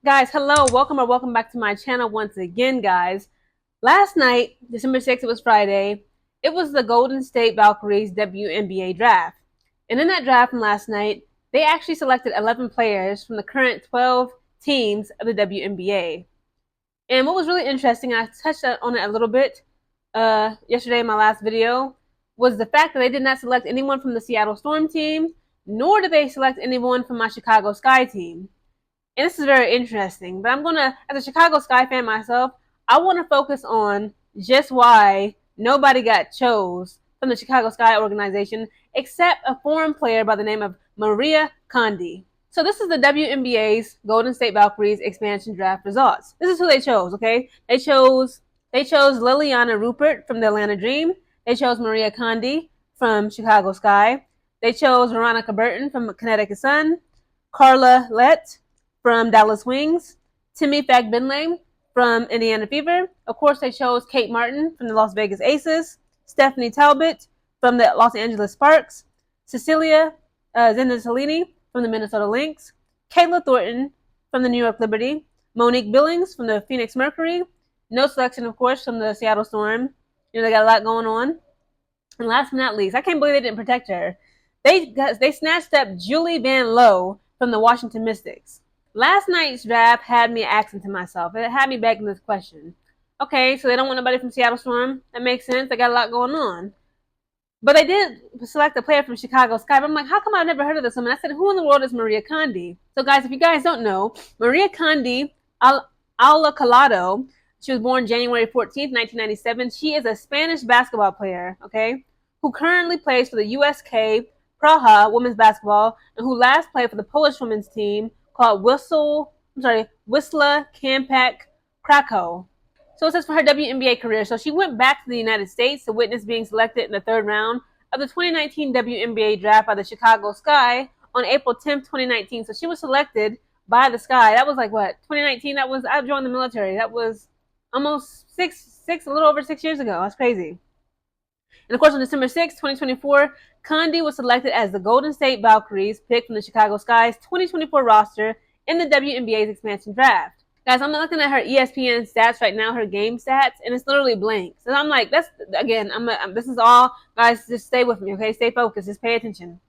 Guys, hello, welcome back to my channel once again, guys. Last night, December 6th, it was Friday, it was the Golden State Valkyries WNBA draft. And in that draft from last night, they actually selected 11 players from the current 12 teams of the WNBA. And what was really interesting, and I touched on it a little bit yesterday in my last video, was the fact that they did not select anyone from the Seattle Storm team, nor did they select anyone from my Chicago Sky team. And this is very interesting. But I'm gonna, as a Chicago Sky fan myself, I want to focus on just why nobody got chose from the Chicago Sky organization except a foreign player by the name of Maria Kandi. So this is the WNBA's Golden State Valkyries expansion draft results. This is who they chose. Okay, they chose Liliana Rupert from the Atlanta Dream. They chose Maria Kandi from Chicago Sky. They chose Veronica Burton from Connecticut Sun. Carla Lett from Dallas Wings, Timmy Fagbinley from Indiana Fever. Of course, they chose Kate Martin from the Las Vegas Aces, Stephanie Talbot from the Los Angeles Sparks, Cecilia Zindasalini from the Minnesota Lynx, Kayla Thornton from the New York Liberty, Monique Billings from the Phoenix Mercury. No selection, of course, from the Seattle Storm. You know, they got a lot going on. And last but not least, I can't believe they didn't protect her. They snatched up Julie Van Lowe from the Washington Mystics. Last night's draft had me asking to myself, it had me begging this question. Okay, so they don't want nobody from Seattle Storm. That makes sense. They got a lot going on. But they did select a player from Chicago Sky. But I'm like, how come I've never heard of this woman? I said, who in the world is Maria Kandi? So guys, if you guys don't know, Maria Kandi Alcalado, she was born January 14th, 1997. She is a Spanish basketball player, okay, who currently plays for the USK Praha women's basketball and who last played for the Polish women's team called Wisla Kampak Krakow. So it says for her WNBA career. So she went back to the United States to witness being selected in the third round of the 2019 WNBA draft by the Chicago Sky on April 10th, 2019. So she was selected by the Sky. That was like what, 2019? That was, I joined the military. That was almost a little over 6 years ago. That's crazy. And of course, on December 6, 2024, Conde was selected as the Golden State Valkyries pick from the Chicago Sky's 2024 roster in the WNBA's expansion draft. Guys, I'm looking at her ESPN stats right now, her game stats, and it's literally blank. So I'm like, that's, again, this is all, guys, just stay with me, okay? Stay focused, just pay attention.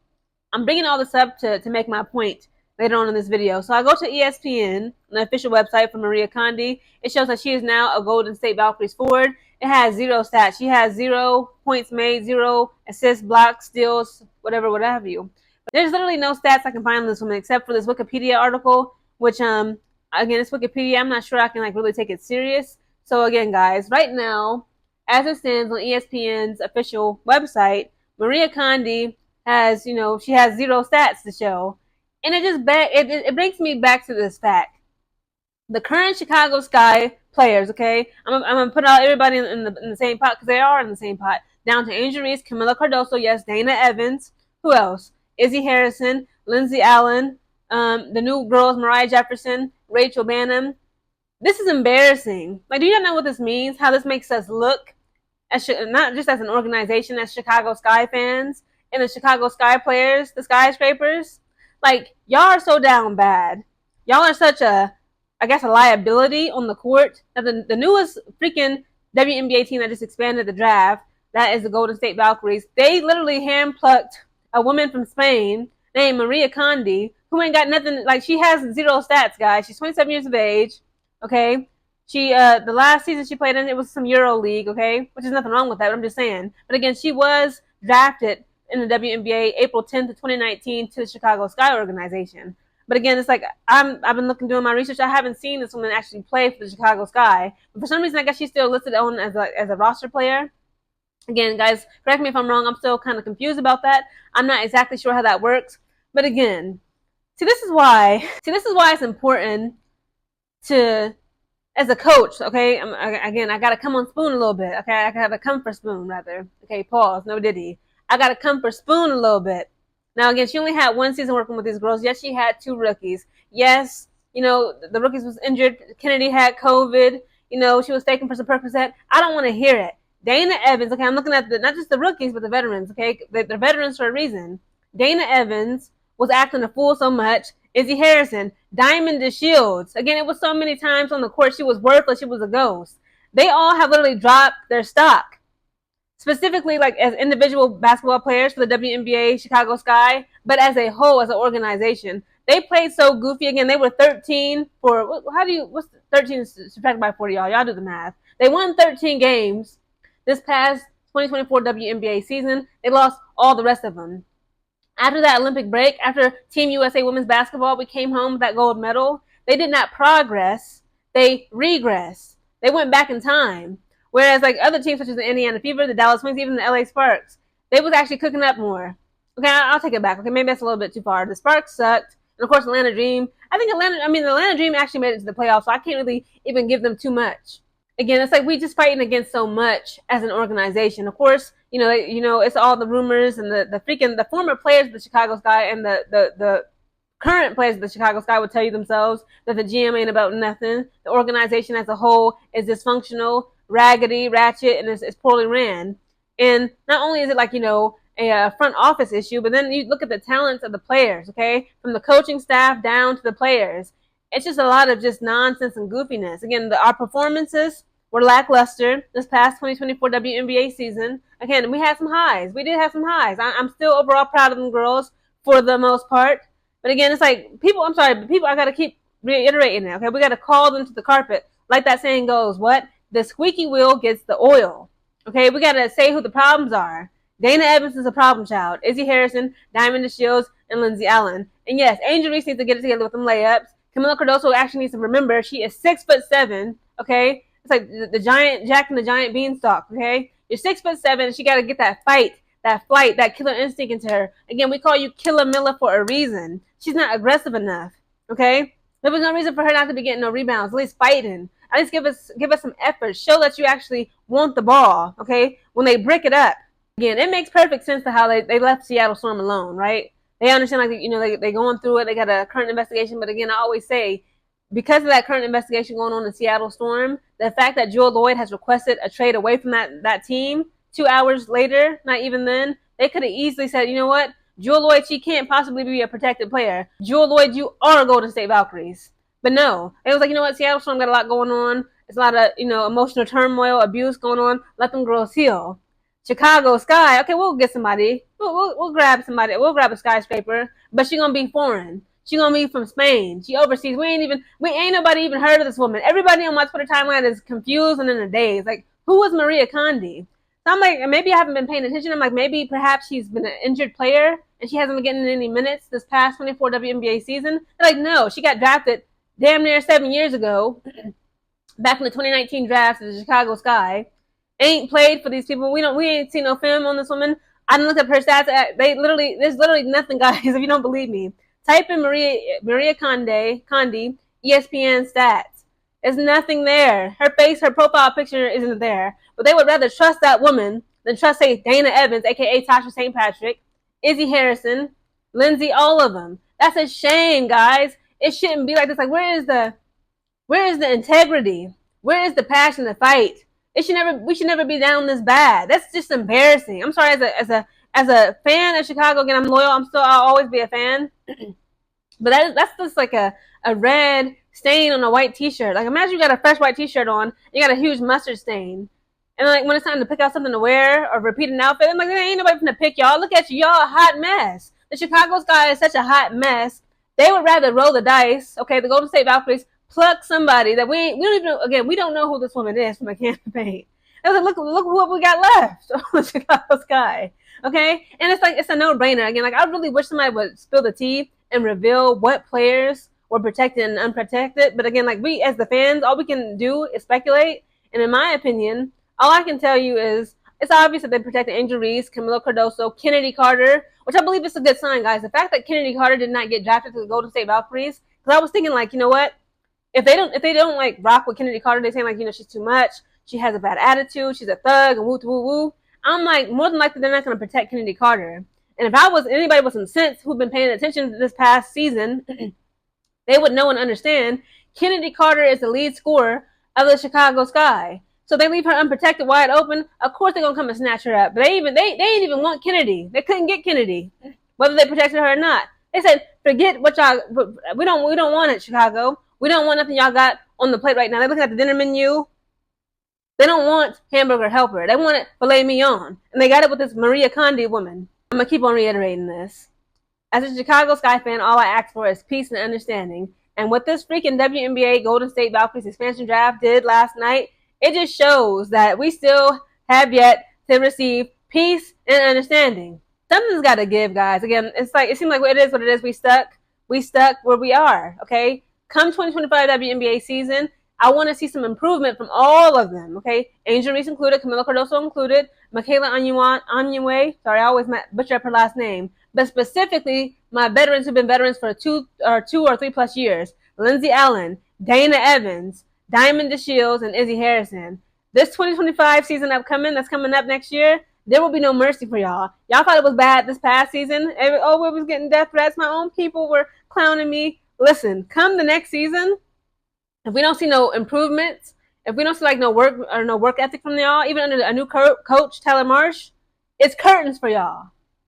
I'm bringing all this up to make my point later on in this video. So I go to ESPN, the official website for Maria Kandi. It shows that she is now a Golden State Valkyries forward. It has zero stats. She has 0 points made, 0 assists, blocks, steals, whatever have you. But there's literally no stats I can find on this woman except for this Wikipedia article, which again, it's Wikipedia. I'm not sure I can really take it serious. So again, guys, right now, as it stands on ESPN's official website, Maria Kandi has, she has 0 stats to show. And it brings me back to this fact. The current Chicago Sky players, okay? I'm going to put out everybody in the same pot because they are in the same pot. Down to injuries, Camila Cardoso, yes, Dana Evans. Who else? Izzy Harrison, Lindsay Allen, the new girls, Mariah Jefferson, Rachel Bannum. This is embarrassing. Like, do you not know what this means? How this makes us look, as not just as an organization, as Chicago Sky fans and the Chicago Sky players, the skyscrapers. Like, y'all are so down bad. Y'all are such a liability on the court. Now, the newest freaking WNBA team that just expanded the draft, that is the Golden State Valkyries. They literally handplucked a woman from Spain named Maria Kandi, who ain't got nothing. Like, she has 0 stats, guys. She's 27 years of age. Okay, she the last season she played in, it was some Euro League. Okay, which is nothing wrong with that. But I'm just saying. But again, she was drafted in the WNBA April 10th of 2019 to the Chicago Sky organization. But again, it's like I've been doing my research. I haven't seen this woman actually play for the Chicago Sky. But for some reason, I guess she's still listed on as a roster player. Again, guys, correct me if I'm wrong. I'm still kind of confused about that. I'm not exactly sure how that works. But again, this is why it's important to, as a coach, okay, I got to come on Spoon a little bit. Okay, I got to come for Spoon, rather. Okay, pause. No diddy. I got to come for Spoon a little bit. Now, again, she only had 1 season working with these girls. Yes, she had 2 rookies. Yes, the rookies was injured. Chennedy had COVID. She was taken for some Percocet. I don't want to hear it. Dana Evans, okay, I'm looking at not just the rookies, but the veterans, okay? They're veterans for a reason. Dana Evans was acting a fool so much, Izzy Harrison, Diamond DeShields. Again, it was so many times on the court she was worthless. She was a ghost. They all have literally dropped their stock. Specifically, like as individual basketball players for the WNBA Chicago Sky, but as a whole, as an organization, they played so goofy. Again, they were 13 for what's 13 subtracted by 40? Y'all do the math. They won 13 games this past 2024 WNBA season. They lost all the rest of them. After that Olympic break, after Team USA women's basketball, we came home with that gold medal. They did not progress. They regressed. They went back in time. Whereas like other teams such as the Indiana Fever, the Dallas Wings, even the LA Sparks, they was actually cooking up more. Okay, I'll take it back. Okay, maybe that's a little bit too far. The Sparks sucked. And of course, Atlanta Dream. I think the Atlanta Dream actually made it to the playoffs, so I can't really even give them too much. Again, it's like we just fighting against so much as an organization. Of course, it's all the rumors and the former players of the Chicago Sky and the current players of the Chicago Sky would tell you themselves that the GM ain't about nothing. The organization as a whole is dysfunctional, raggedy, ratchet, and it's poorly ran. And not only is it like, a front office issue, but then you look at the talents of the players, okay? From the coaching staff down to the players. It's just a lot of just nonsense and goofiness. Again, our performances were lackluster this past 2024 WNBA season. Again, we had some highs. We did have some highs. I'm still overall proud of them girls for the most part. But again, it's like I got to keep reiterating it, okay? We got to call them to the carpet. Like that saying goes, what? The squeaky wheel gets the oil. Okay, we got to say who the problems are. Dana Evans is a problem child. Izzy Harrison, Diamond DeShields, and Lindsey Allen. And yes, Angel Reese needs to get it together with them layups. Camila Cardoso actually needs to remember she is 6'7", okay? It's like the giant Jack and the Giant Beanstalk, okay? You're 6'7", she got to get that fight, that flight, that killer instinct into her. Again, we call you Killer Miller for a reason. She's not aggressive enough, okay? There was no reason for her not to be getting no rebounds, at least fighting. At least give us some effort. Show that you actually want the ball, okay? When they brick it up. Again, it makes perfect sense to how they left Seattle Storm alone, right? They understand, like, they're going through it. They got a current investigation. But again, I always say, because of that current investigation going on in Seattle Storm, the fact that Jewel Lloyd has requested a trade away from that team 2 hours later, not even then, they could have easily said, you know what? Jewel Lloyd, she can't possibly be a protected player. Jewel Lloyd, you are Golden State Valkyries. But no, it was like, you know what? Seattle Storm got a lot going on. It's a lot of, emotional turmoil, abuse going on. Let them girls heal. Chicago Sky, okay, we'll get somebody. We'll grab somebody. We'll grab a skyscraper, but she gonna be foreign. She gonna be from Spain. She overseas. We ain't nobody even heard of this woman. Everybody on my Twitter timeline is confused and in a daze. Like, who was Maria Kandi? So I'm like, maybe I haven't been paying attention. I'm like, maybe perhaps she's been an injured player and she hasn't been getting any minutes this past 24 WNBA season. They're like, no, she got drafted damn near 7 years ago, back in the 2019 draft of the Chicago Sky. Ain't played for these people. We ain't seen no film on this woman. I didn't look up her stats. There's literally nothing, guys. If you don't believe me, type in Maria Kandi ESPN stats. There's nothing there. Her face, her profile picture isn't there. But they would rather trust that woman than trust, say, Dana Evans, aka Tasha St. Patrick, Izzy Harrison, Lindsey, all of them. That's a shame, guys. It shouldn't be like this. Like, where is the integrity? Where is the passion to fight? We should never be down this bad. That's just embarrassing. I'm sorry, as a fan of Chicago, again, I'm loyal. I'll always be a fan. But that's just like a red stain on a white t-shirt. Like, imagine you got a fresh white t-shirt on, you got a huge mustard stain. And like when it's time to pick out something to wear or repeat an outfit, I'm like, there ain't nobody finna pick y'all. Look at you, y'all a hot mess. The Chicago Sky is such a hot mess. They would rather roll the dice. Okay, the Golden State Valkyries pluck somebody that we don't know who this woman is from a campaign. And like, look what we got left on the Chicago Sky. Okay, and it's a no-brainer. Again, like, I really wish somebody would spill the tea and reveal what players were protected and unprotected. But again, like, we as the fans, all we can do is speculate. And in my opinion, all I can tell you is it's obvious that they protected Angel Reese, Camila Cardoso, Chennedy Carter, which I believe is a good sign, guys. The fact that Chennedy Carter did not get drafted to the Golden State Valkyries, because I was thinking, like, you know what? If they don't like rock with Chennedy Carter, they saying, like, she's too much, she has a bad attitude, she's a thug, and woo woo woo. I'm like, more than likely they're not going to protect Chennedy Carter. And if anybody with some sense who've been paying attention to this past season, they would know and understand Chennedy Carter is the lead scorer of the Chicago Sky. So they leave her unprotected, wide open. Of course they're gonna come and snatch her up. But they ain't even want Chennedy. They couldn't get Chennedy, whether they protected her or not. They said, Forget what y'all. We don't want it, Chicago. We don't want nothing y'all got on the plate right now. They're looking at the dinner menu. They don't want hamburger helper. They want it filet mignon, and they got it with this Maria Kandi woman. I'm gonna keep on reiterating this. As a Chicago Sky fan, all I ask for is peace and understanding. And what this freaking WNBA Golden State Valkyries expansion draft did last night, it just shows that we still have yet to receive peace and understanding. Something's got to give, guys. Again, it seems like it is what it is. We stuck where we are. Okay, come 2025 WNBA season, I want to see some improvement from all of them. Okay, Angel Reese included, Camila Cardoso included, Michaela Onyenwe. Sorry, I always butcher up her last name. But specifically, my veterans who've been veterans for 2 or 3+ years: Lindsay Allen, Dana Evans, Diamond DeShields, and Izzy Harrison. This 2025 season that's coming up next year, there will be no mercy for y'all. Y'all thought it was bad this past season. We was getting death threats. My own people were clowning me. Listen, come the next season, if we don't see no improvements, if we don't see no work ethic from y'all, even under a new coach, Taylor Marsh, it's curtains for y'all.